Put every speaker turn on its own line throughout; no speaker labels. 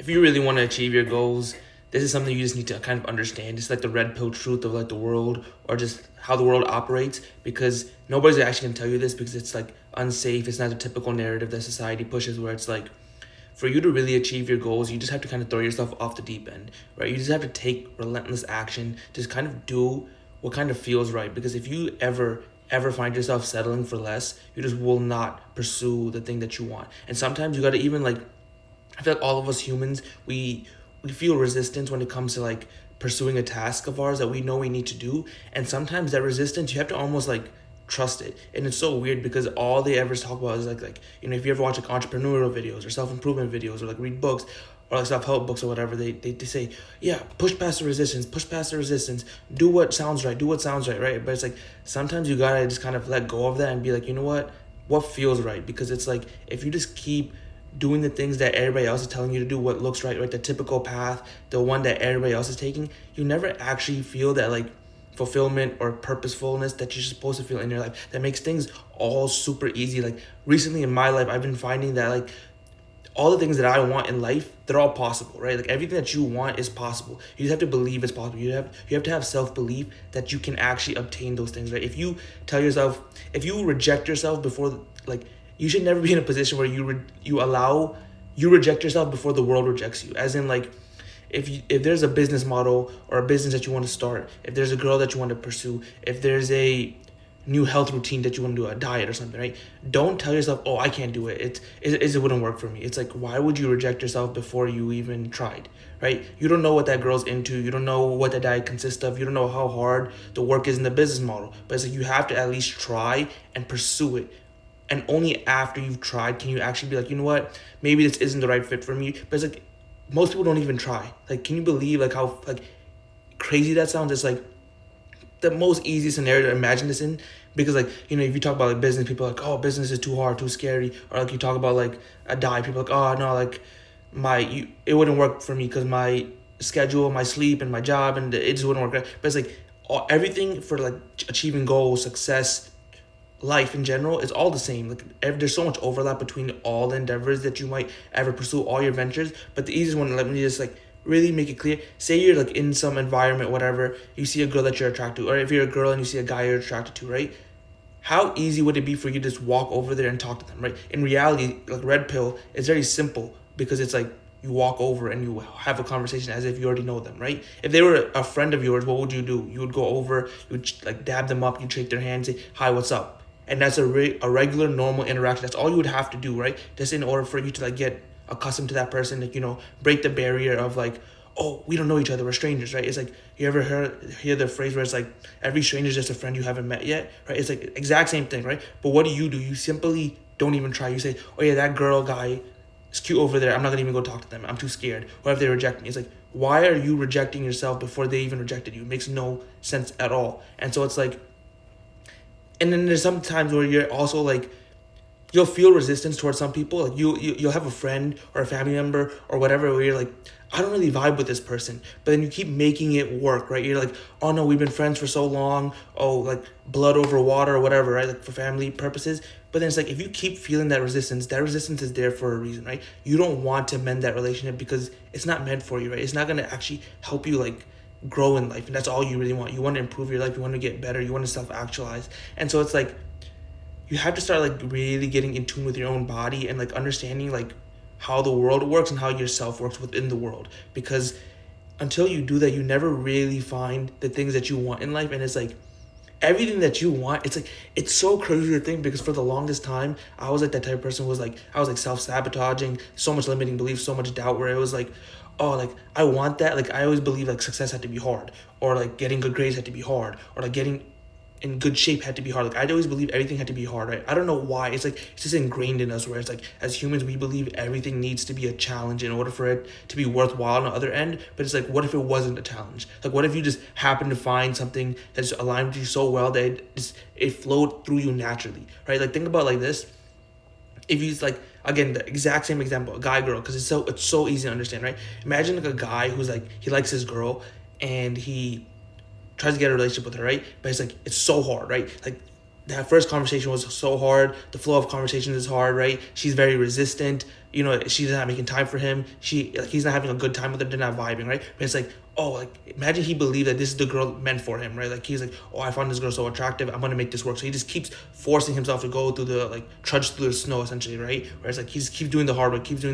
if you really want to achieve your goals, this is something you just need to kind of understand. It's like the red pill truth of like the world or just how the world operates, because nobody's actually gonna tell you this because it's like unsafe. It's not the typical narrative that society pushes where it's like for you to really achieve your goals, you just have to kind of throw yourself off the deep end, right? You just have to take relentless action, just kind of do what kind of feels right. Because if you ever find yourself settling for less, you just will not pursue the thing that you want. And sometimes you got to even like, I feel like all of us humans, we feel resistance when it comes to like pursuing a task of ours that we know we need to do. And sometimes that resistance, you have to almost like trust it. And it's so weird because all they ever talk about is like if you ever watch like entrepreneurial videos or self-improvement videos or like read books or like self-help books or whatever, they say, yeah, push past the resistance, push past the resistance, do what sounds right, do what sounds right, right? But it's like sometimes you gotta just kind of let go of that and be like, you know what feels right? Because it's like if you just keep doing the things that everybody else is telling you to do, what looks right, the typical path, the one that everybody else is taking, you never actually feel that like fulfillment or purposefulness that you're supposed to feel in your life that makes things all super easy. Like recently in my life, I've been finding that like all the things that I want in life, they're all possible, right? Like everything that you want is possible. You just have to believe it's possible. You have to have self-belief that you can actually obtain those things, right? If you tell yourself, if you reject yourself before, like, you should never be in a position where you reject yourself before the world rejects you. As in like, if there's a business model or a business that you want to start, if there's a girl that you want to pursue, if there's a new health routine that you want to do, a diet or something, right? Don't tell yourself, oh, I can't do it. It wouldn't work for me. It's like, why would you reject yourself before you even tried, right? You don't know what that girl's into. You don't know what that diet consists of. You don't know how hard the work is in the business model. But it's like you have to at least try and pursue it. And only after you've tried can you actually be like, you know what, maybe this isn't the right fit for me. But it's like most people don't even try. Like, can you believe like how like crazy that sounds? It's like the most easy scenario to imagine this in, because like if you talk about like business, people are like, oh, business is too hard, too scary. Or like you talk about like a diet, people are like, oh no, like it wouldn't work for me because my schedule, my sleep, and my job, and it just wouldn't work. But it's like everything for like achieving goals, success, life in general is all the same. Like there's so much overlap between all the endeavors that you might ever pursue, all your ventures. But the easiest one, let me just like really make it clear. Say you're like in some environment, whatever, you see a girl that you're attracted to, or if you're a girl and you see a guy you're attracted to, right? How easy would it be for you to just walk over there and talk to them, right? In reality, like red pill, it's very simple because it's like you walk over and you have a conversation as if you already know them, right? If they were a friend of yours, what would you do? You would go over, you would like dab them up, you'd shake their hand, say, hi, what's up? And that's a regular, normal interaction. That's all you would have to do, right? Just in order for you to like get accustomed to that person, like, break the barrier of like, oh, we don't know each other, we're strangers, right? It's like, you ever hear the phrase where it's like, every stranger is just a friend you haven't met yet, right? It's like exact same thing, right? But what do? You simply don't even try. You say, oh yeah, that girl, guy is cute over there, I'm not gonna even go talk to them, I'm too scared. What if they reject me? It's like, why are you rejecting yourself before they even rejected you? It makes no sense at all. And so it's like, and then there's some times where you're also like, you'll feel resistance towards some people. Like you'll have a friend or a family member or whatever where you're like, I don't really vibe with this person, but then you keep making it work, right? You're like, oh no, we've been friends for so long, oh, like blood over water or whatever, right? Like for family purposes. But then it's like, if you keep feeling that resistance is there for a reason, right? You don't want to mend that relationship because it's not meant for you, right? It's not going to actually help you like grow in life. And that's all you really want. You want to improve your life. You want to get better. You want to self-actualize. And so it's like, you have to start like really getting in tune with your own body and like understanding like how the world works and how yourself works within the world. Because until you do that, you never really find the things that you want in life. And it's like everything that you want, it's like, it's so crazy to think, because for the longest time I was like that type of person who was like, I was like self-sabotaging, so much limiting beliefs, so much doubt, where it was like, oh, like I want that. Like I always believed like success had to be hard, or like getting good grades had to be hard, or like getting in good shape had to be hard. Like I'd always believe everything had to be hard, right? I don't know why. It's like it's just ingrained in us, where it's like as humans we believe everything needs to be a challenge in order for it to be worthwhile on the other end. But it's like, what if it wasn't a challenge? Like what if you just happen to find something that's aligned with you so well that it flowed through you naturally, right? Like think about like this. If you like, again, the exact same example, a guy girl, because it's so easy to understand, right? Imagine like a guy who's like, he likes his girl and he tries to get a relationship with her, right? But it's like, it's so hard, right? Like that first conversation was so hard. The flow of conversations is hard, right? She's very resistant. You know, she's not making time for him. He's not having a good time with her. They're not vibing, right? But it's like, oh, like imagine he believed that this is the girl meant for him, right? Like he's like, oh, I found this girl so attractive. I'm gonna make this work. So he just keeps forcing himself to go through the trudge through the snow essentially, right? Where it's like he just keeps doing the hard work, and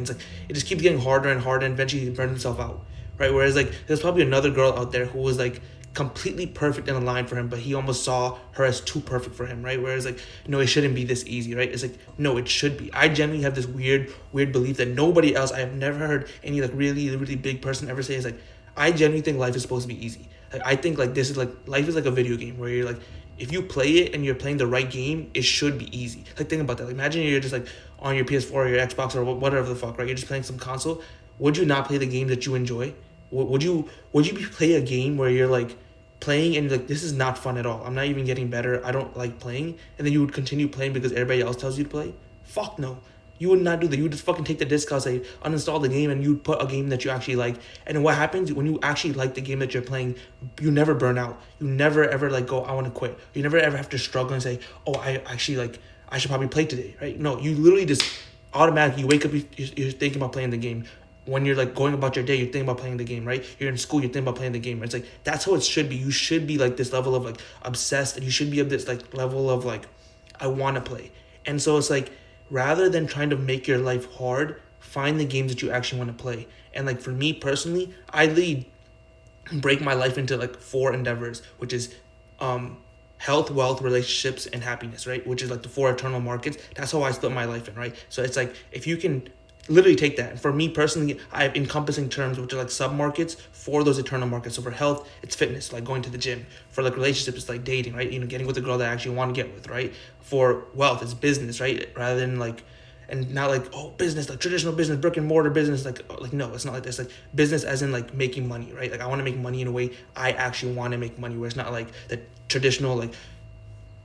it's like it just keeps getting harder and harder, and eventually he burns himself out, right? Whereas like there's probably another girl out there who was like completely perfect in a line for him, but he almost saw her as too perfect for him, right? Whereas like, no, it shouldn't be this easy, right? It's like, no, it should be. I genuinely have this weird belief that nobody else, I have never heard any like really big person ever say is like, I genuinely think life is supposed to be easy. Like I think like this is like life is like a video game where you're like, if you play it and you're playing the right game, it should be easy. Like think about that. Like imagine you're just like on your PS4 or your Xbox or whatever the fuck, right? You're just playing some console. Would you not play the game that you enjoy? Would you play a game where you're like playing and like this is not fun at all? I'm not even getting better. I don't like playing, and then you would continue playing because everybody else tells you to play? Fuck no. You would not do that. You would just fucking take the disc out, say uninstall the game, and you put a game that you actually like. And then what happens when you actually like the game that you're playing? You never burn out. You never ever like go, I want to quit. You never ever have to struggle and say, oh, I actually like I should probably play today, right? No, you literally just automatically you wake up, you're thinking about playing the game. When you're like going about your day, you're thinking about playing the game, right? You're in school, you're thinking about playing the game. It's like that's how it should be. You should be like this level of like obsessed, and you should be of this like level of like I want to play. And so it's like rather than trying to make your life hard, find the games that you actually want to play. And like for me personally, I break my life into like 4 endeavors, which is health, wealth, relationships, and happiness, right? Which is like the 4 eternal markets. That's how I split my life in, right? So it's like if you can literally take that. And for me personally, I have encompassing terms which are like sub markets for those eternal markets. So for health, it's fitness, like going to the gym. For like relationships, it's like dating, right? You know, getting with a girl that I actually want to get with, right? For wealth, it's business, right? Rather than like, and not like, oh, business, like traditional business, brick and mortar business, like no, it's not like this. Like business as in like making money, right? Like I want to make money in a way I actually want to make money, where it's not like the traditional like,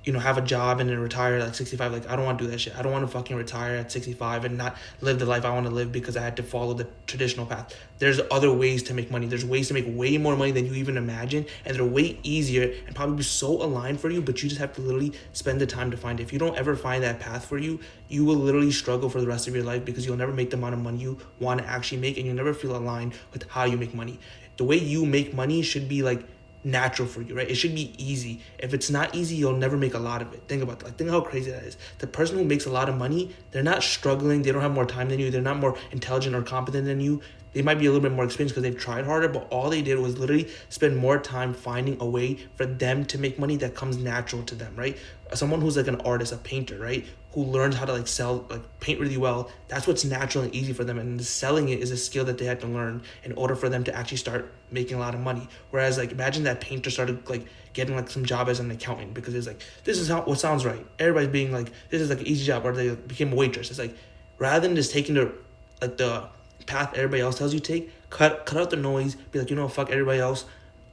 you know, have a job and then retire at like 65. Like I don't want to do that shit. I don't want to fucking retire at 65 and not live the life I want to live because I had to follow the traditional path. There's other ways to make money. There's ways to make way more money than you even imagine, and they're way easier and probably so aligned for you, but you just have to literally spend the time to find it. If you don't ever find that path for you, you will literally struggle for the rest of your life because you'll never make the amount of money you want to actually make, and you'll never feel aligned with how you make money. The way you make money should be like natural for you, right? It should be easy. If it's not easy, you'll never make a lot of it. Think about that. Like, think how crazy that is. The person who makes a lot of money, they're not struggling. They don't have more time than you. They're not more intelligent or competent than you. They might be a little bit more experienced because they've tried harder, but all they did was literally spend more time finding a way for them to make money that comes natural to them, right? Someone who's like an artist, a painter, right? Who learns how to like sell, like paint really well. That's what's natural and easy for them. And selling it is a skill that they had to learn in order for them to actually start making a lot of money. Whereas like imagine that painter started like getting like some job as an accountant because it's like, this is how what sounds right. Everybody's being like, this is like an easy job, or they became a waitress. It's like rather than just taking the path everybody else tells you to take, cut out the noise, be like, you know, fuck everybody else.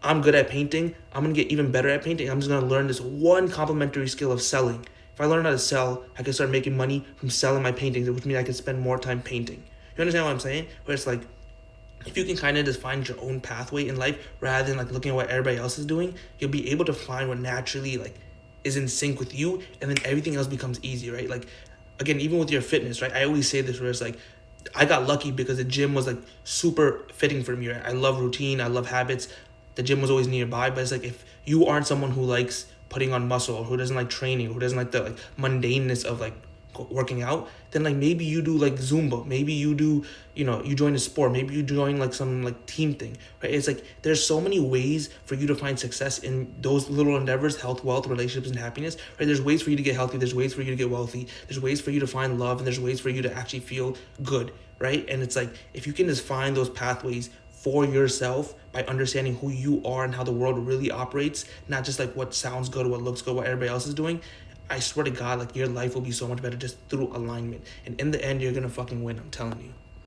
I'm good at painting. I'm gonna get even better at painting. I'm just gonna learn this one complementary skill of selling. If I learn how to sell, I can start making money from selling my paintings, which means I can spend more time painting. You understand what I'm saying? Where it's like, if you can kind of just find your own pathway in life rather than like looking at what everybody else is doing, you'll be able to find what naturally like is in sync with you, and then everything else becomes easy, right? Like again, even with your fitness, right? I always say this where it's like I got lucky because the gym was like super fitting for me, right? I love routine, I love habits. The gym was always nearby, but it's like if you aren't someone who likes putting on muscle, or who doesn't like training, who doesn't like the like mundaneness of like working out, then like maybe you do like Zumba, maybe you do, you know, you join a sport, maybe you join like some like team thing, right? It's like there's so many ways for you to find success in those little endeavors: health, wealth, relationships, and happiness, right? There's ways for you to get healthy, there's ways for you to get wealthy, there's ways for you to find love, and there's ways for you to actually feel good, right? And it's like if you can just find those pathways for yourself by understanding who you are and how the world really operates, not just like what sounds good, what looks good, what everybody else is doing, I swear to God, like your life will be so much better just through alignment. And in the end, you're gonna fucking win, I'm telling you.